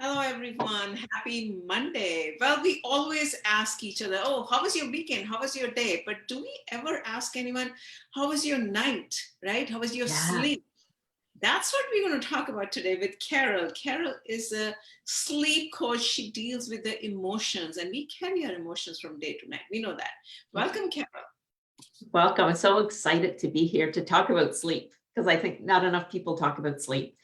Hello, everyone. Happy Monday. Well, we always ask each other, oh, how was your weekend? How was your day? But do we ever ask anyone, how was your night, right? How was your Yeah. sleep? That's what we're going to talk about today with Carol. Carol is a sleep coach. She deals with the emotions, and we carry our emotions from day to night. We know that. Yeah. Welcome, Carol. Welcome. I'm so excited to be here to talk about sleep because I think not enough people talk about sleep.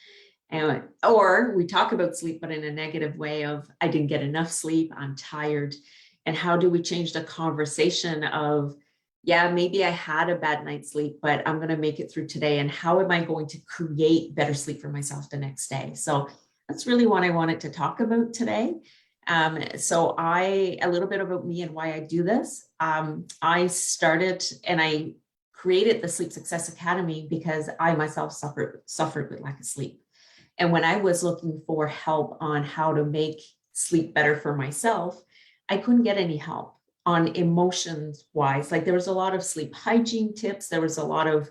Or we talk about sleep, but in a negative way of I didn't get enough sleep, I'm tired. And how do we change the conversation of, yeah, maybe I had a bad night's sleep, but I'm going to make it through today. And how am I going to create better sleep for myself the next day? So that's really what I wanted to talk about today. A little bit about me and why I do this. I started and I created the Sleep Success Academy because I myself suffered with lack of sleep. And when I was looking for help on how to make sleep better for myself, I couldn't get any help on emotions wise. Like there was a lot of sleep hygiene tips. There was a lot of,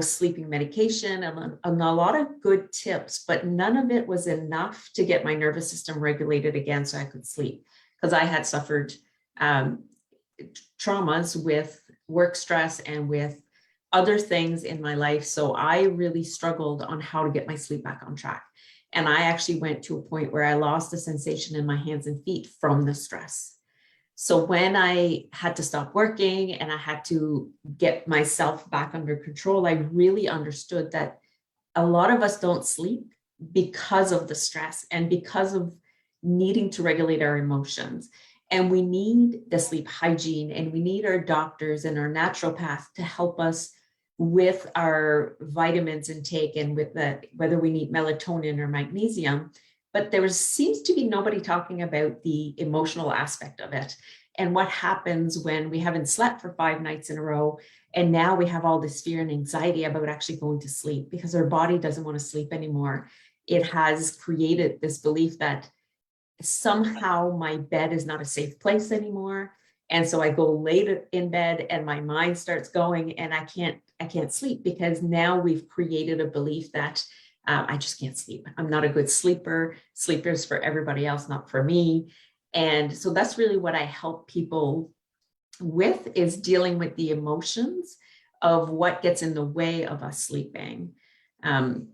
sleeping medication and a lot of good tips, but none of it was enough to get my nervous system regulated again so I could sleep because I had suffered um, traumas with work stress and with other things in my life. So I really struggled on how to get my sleep back on track. And I actually went to a point where I lost the sensation in my hands and feet from the stress. So when I had to stop working and I had to get myself back under control, I really understood that a lot of us don't sleep because of the stress and because of needing to regulate our emotions. And we need the sleep hygiene and we need our doctors and our naturopath to help us with our vitamins intake and with whether we need melatonin or magnesium. But there seems to be nobody talking about the emotional aspect of it and what happens when we haven't slept for 5 nights in a row. And now we have all this fear and anxiety about actually going to sleep because our body doesn't want to sleep anymore. It has created this belief that somehow my bed is not a safe place anymore. And so I go late in bed and my mind starts going and I can't sleep because now we've created a belief that I just can't sleep. I'm not a good sleeper. Sleepers for everybody else, not for me. And so that's really what I help people with is dealing with the emotions of what gets in the way of us sleeping. Um,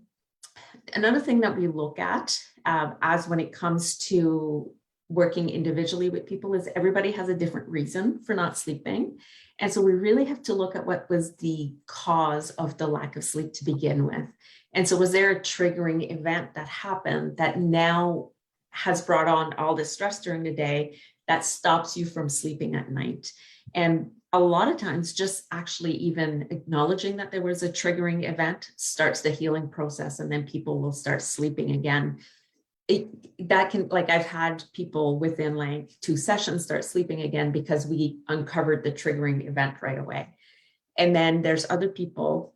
Another thing that we look at as when it comes to working individually with people is everybody has a different reason for not sleeping. And so we really have to look at what was the cause of the lack of sleep to begin with. And so was there a triggering event that happened that now has brought on all this stress during the day that stops you from sleeping at night? And a lot of times just actually even acknowledging that there was a triggering event starts the healing process and then people will start sleeping again. That can, like I've had people within like 2 sessions start sleeping again because we uncovered the triggering event right away. And then there's other people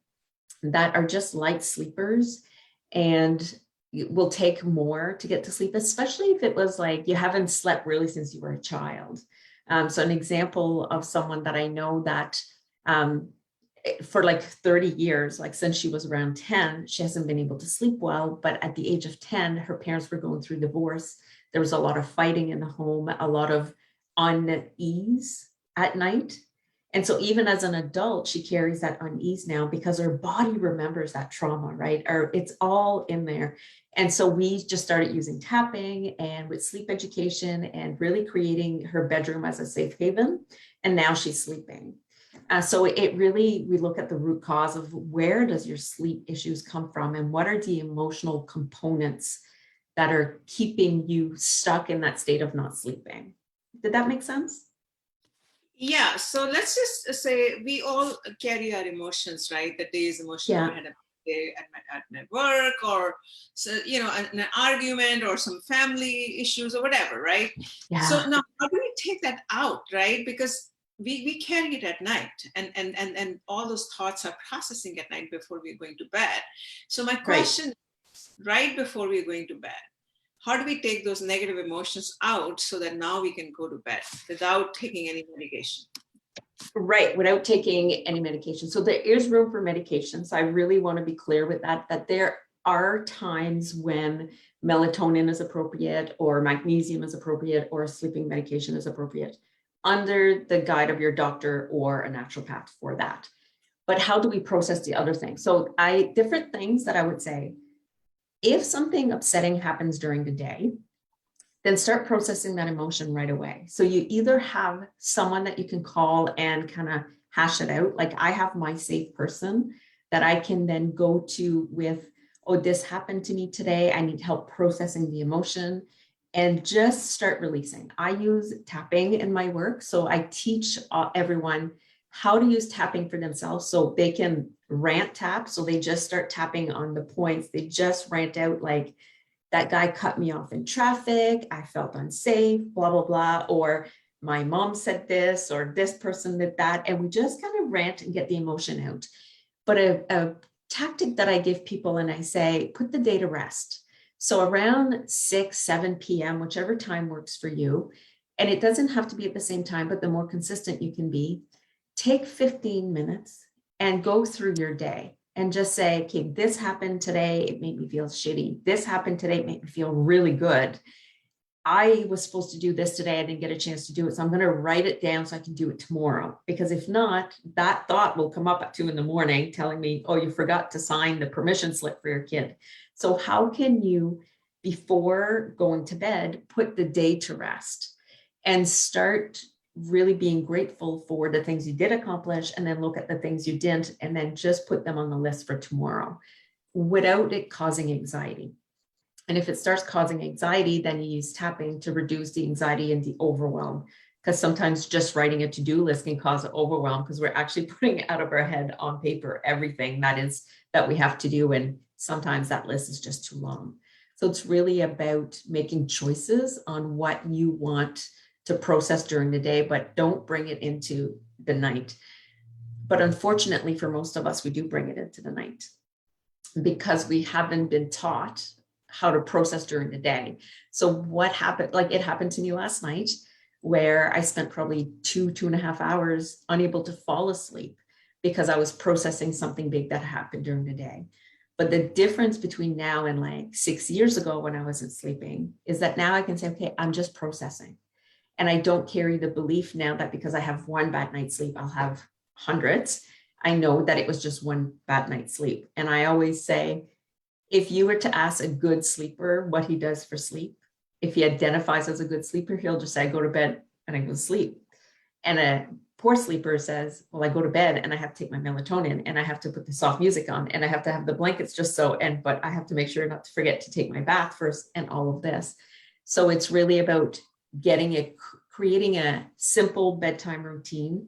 that are just light sleepers and will take more to get to sleep, especially if it was like you haven't slept really since you were a child. So an example of someone that I know that for like 30 years, like since she was around 10, she hasn't been able to sleep well. But at the age of 10, her parents were going through divorce. There was a lot of fighting in the home, a lot of unease at night. And so even as an adult, she carries that unease now because her body remembers that trauma, right? Or it's all in there. And so we just started using tapping and with sleep education and really creating her bedroom as a safe haven. And now she's sleeping. So it really, we look at the root cause of where does your sleep issues come from and what are the emotional components that are keeping you stuck in that state of not sleeping. Did that make sense? Yeah, so let's just say we all carry our emotions, right? The day is emotional. I Yeah. had a day at my work, or so an argument, or some family issues, or whatever, right? So Yeah. now, how do we take that out, right? Because we carry it at night, and all those thoughts are processing at night before we're going to bed. So my Right. question, right before we're going to bed, how do we take those negative emotions out so that now we can go to bed without taking any medication? Right, without taking any medication. So there is room for medication. So I really want to be clear with that there are times when melatonin is appropriate or magnesium is appropriate or a sleeping medication is appropriate under the guide of your doctor or a naturopath for that. But how do we process the other things? So different things that I would say, if something upsetting happens during the day, then start processing that emotion right away. So you either have someone that you can call and kind of hash it out. Like I have my safe person that I can then go to with, oh, this happened to me today. I need help processing the emotion and just start releasing. I use tapping in my work. So I teach everyone how to use tapping for themselves so they can rant tap. So they just start tapping on the points. They just rant out like, that guy cut me off in traffic, I felt unsafe, blah, blah, blah, or my mom said this, or this person did that. And we just kind of rant and get the emotion out. But a tactic that I give people, and I say, put the day to rest. So around 6, 7 p.m., whichever time works for you, and it doesn't have to be at the same time, but the more consistent you can be, take 15 minutes and go through your day. And just say, okay, this happened today. It made me feel shitty. This happened today. It made me feel really good. I was supposed to do this today. I didn't get a chance to do it. So I'm going to write it down so I can do it tomorrow. Because if not, that thought will come up at 2 a.m. telling me, oh, you forgot to sign the permission slip for your kid. So how can you, before going to bed, put the day to rest and start really being grateful for the things you did accomplish, and then look at the things you didn't, and then just put them on the list for tomorrow without it causing anxiety. And if it starts causing anxiety, then you use tapping to reduce the anxiety and the overwhelm, because sometimes just writing a to-do list can cause overwhelm because we're actually putting out of our head on paper everything that we have to do, and sometimes that list is just too long. So it's really about making choices on what you want to process during the day, but don't bring it into the night. But unfortunately, for most of us, we do bring it into the night because we haven't been taught how to process during the day. So what happened, like it happened to me last night, where I spent probably 2.5 hours unable to fall asleep because I was processing something big that happened during the day. But the difference between now and like 6 years ago when I wasn't sleeping is that now I can say, okay, I'm just processing. And I don't carry the belief now that because I have one bad night's sleep, I'll have hundreds. I know that it was just one bad night's sleep. And I always say, if you were to ask a good sleeper what he does for sleep, if he identifies as a good sleeper, he'll just say, I go to bed and I go to sleep. And a poor sleeper says, well, I go to bed and I have to take my melatonin and I have to put the soft music on and I have to have the blankets just so, but I have to make sure not to forget to take my bath first and all of this. So it's really about creating a simple bedtime routine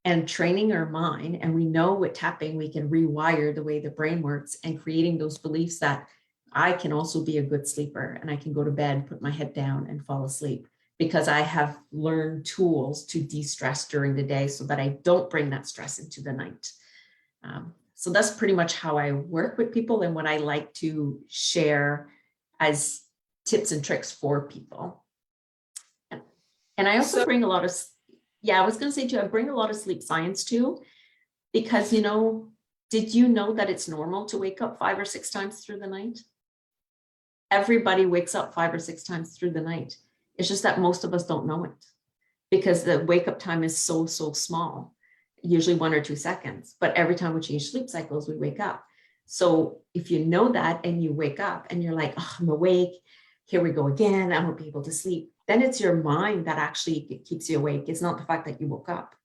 and training our mind. And we know with tapping, we can rewire the way the brain works and creating those beliefs that I can also be a good sleeper and I can go to bed, put my head down and fall asleep because I have learned tools to de-stress during the day so that I don't bring that stress into the night. So that's pretty much how I work with people and what I like to share as tips and tricks for people. And I also bring a lot of, I was going to say too, I bring a lot of sleep science too, because, did you know that it's normal to wake up 5 or 6 times through the night? Everybody wakes up 5 or 6 times through the night. It's just that most of us don't know it because the wake up time is so small, usually 1 or 2 seconds. But every time we change sleep cycles, we wake up. So if you know that and you wake up and you're like, oh, I'm awake, here we go again, I won't be able to sleep. Then it's your mind that actually keeps you awake. It's not the fact that you woke up.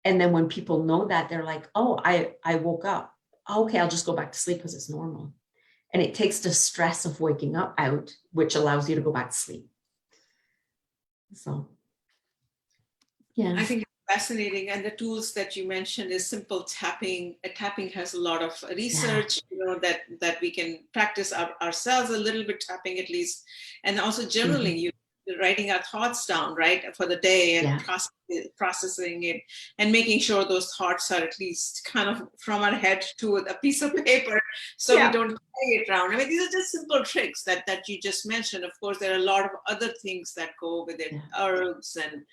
And then when people know that, they're like, oh, I woke up. Okay, I'll just go back to sleep because it's normal. And it takes the stress of waking up out, which allows you to go back to sleep. So, yeah. I think it's fascinating. And the tools that you mentioned is simple tapping. Tapping has a lot of research, that we can practice ourselves a little bit, tapping at least. And also journaling, writing our thoughts down, right, for the day and processing it and making sure those thoughts are at least kind of from our head to a piece of paper so we don't carry it around. I mean, these are just simple tricks that you just mentioned. Of course, there are a lot of other things that go with it, herbs and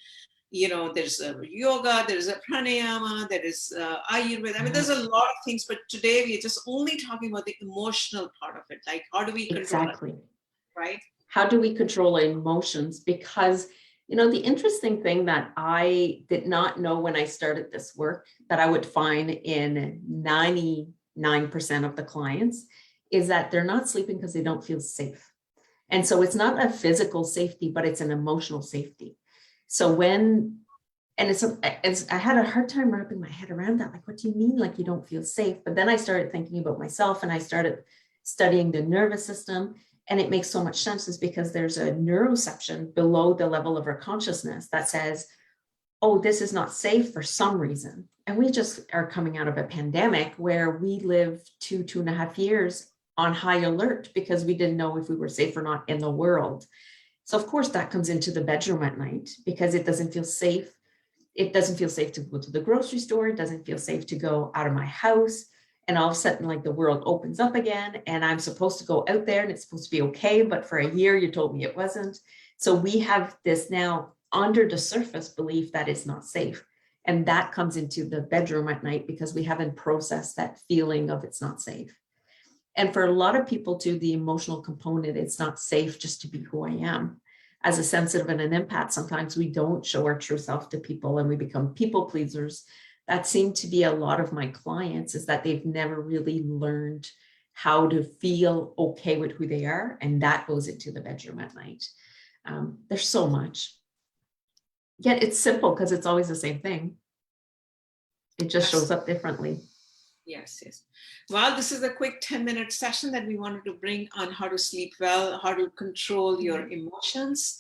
there's a yoga, there's a pranayama, there is Ayurveda. I mean, there's a lot of things, but today we're just only talking about the emotional part of it. Like, how do we control it, Exactly. right? How do we control our emotions? Because, the interesting thing that I did not know when I started this work that I would find in 99% of the clients is that they're not sleeping because they don't feel safe. And so it's not a physical safety, but it's an emotional safety. So I had a hard time wrapping my head around that. Like, what do you mean? Like, you don't feel safe? But then I started thinking about myself and I started studying the nervous system. And it makes so much sense is because there's a neuroception below the level of our consciousness that says, oh, this is not safe for some reason. And we just are coming out of a pandemic where we lived 2.5 years on high alert because we didn't know if we were safe or not in the world. So of course that comes into the bedroom at night because it doesn't feel safe. It doesn't feel safe to go to the grocery store. It doesn't feel safe to go out of my house. And all of a sudden, like, the world opens up again and I'm supposed to go out there and it's supposed to be okay. But for a year, you told me it wasn't. So we have this now under the surface belief that it's not safe. And that comes into the bedroom at night because we haven't processed that feeling of it's not safe. And for a lot of people too, the emotional component, it's not safe just to be who I am. As a sensitive and an empath, sometimes we don't show our true self to people and we become people pleasers. That seemed to be a lot of my clients, is that they've never really learned how to feel okay with who they are. And that goes into the bedroom at night. There's so much. Yet it's simple because it's always the same thing. It just shows up differently. Yes, yes. Well, this is a quick 10-minute session that we wanted to bring on how to sleep well, how to control your emotions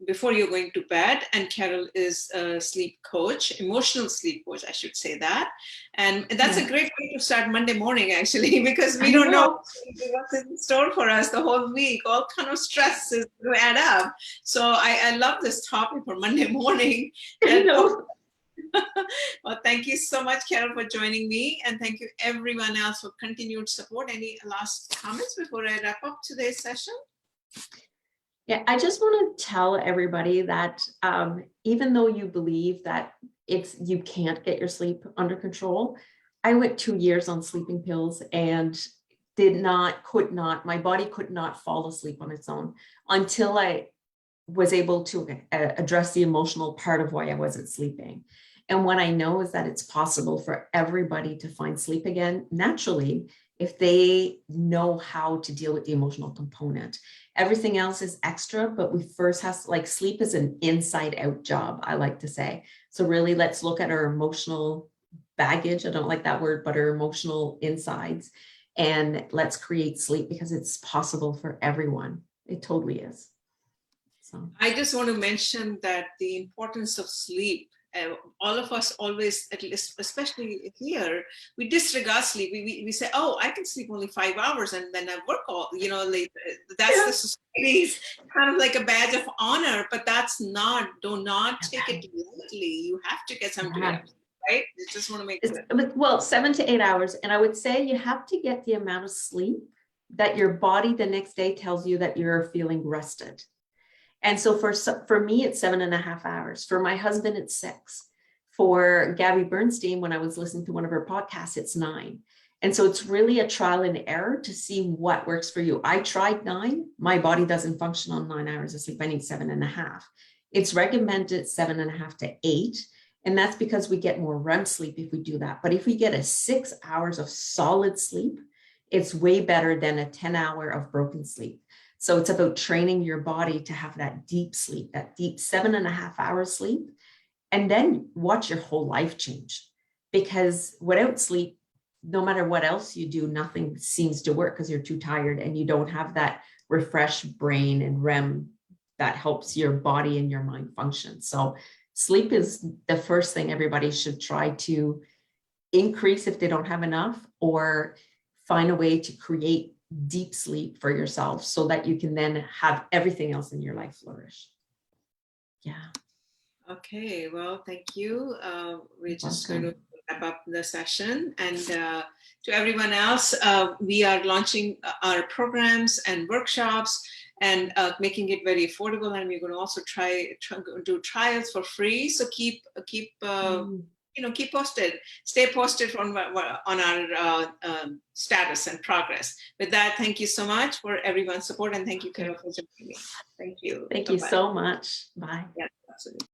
before you're going to bed. And Carol is a sleep coach, emotional sleep coach, I should say that. And that's a great way to start Monday morning, actually, because we don't know what's in store for us the whole week. All kind of stresses to add up. So I love this topic for Monday morning. Well, thank you so much, Carol, for joining me. And thank you everyone else for continued support. Any last comments before I wrap up today's session? Yeah, I just want to tell everybody that even though you believe that you can't get your sleep under control, I went 2 years on sleeping pills and my body could not fall asleep on its own until I was able to address the emotional part of why I wasn't sleeping. And what I know is that it's possible for everybody to find sleep again naturally if they know how to deal with the emotional component. Everything else is extra, but we first have to, like, sleep is an inside out job, I like to say. So really, let's look at our emotional baggage. I don't like that word, but our emotional insides. And let's create sleep because it's possible for everyone. It totally is. So I just want to mention that the importance of sleep. All of us always, at least, especially here, we disregard sleep. We say, "Oh, I can sleep only 5 hours, and then I work all." That's the society's kind of like a badge of honor, but that's not. Do not take it lightly. You have to get some rest, right? I just want to make sure. Well, 7 to 8 hours, and I would say you have to get the amount of sleep that your body the next day tells you that you're feeling rested. And so for me, it's 7.5 hours. For my husband, it's 6. For Gabby Bernstein, when I was listening to one of her podcasts, it's 9. And so it's really a trial and error to see what works for you. I tried 9. My body doesn't function on 9 hours of sleep. I need 7.5. It's recommended 7.5 to 8. And that's because we get more REM sleep if we do that. But if we get a 6 hours of solid sleep, it's way better than a 10-hour of broken sleep. So it's about training your body to have that deep sleep, that deep 7.5 hours sleep, and then watch your whole life change. Because without sleep, no matter what else you do, nothing seems to work because you're too tired and you don't have that refreshed brain and REM that helps your body and your mind function. So sleep is the first thing everybody should try to increase if they don't have enough, or find a way to create deep sleep for yourself so that you can then have everything else in your life flourish. Yeah. Okay, well, thank you. We're just going to wrap up the session. And to everyone else, we are launching our programs and workshops. and making it very affordable. And we're going to also do trials for free. So keep keep posted, stay posted on our status and progress. With that, thank you so much for everyone's support, and thank you, Carol, for joining me. Thank you. Thank you Bye-bye. so much. Bye. Yeah, absolutely.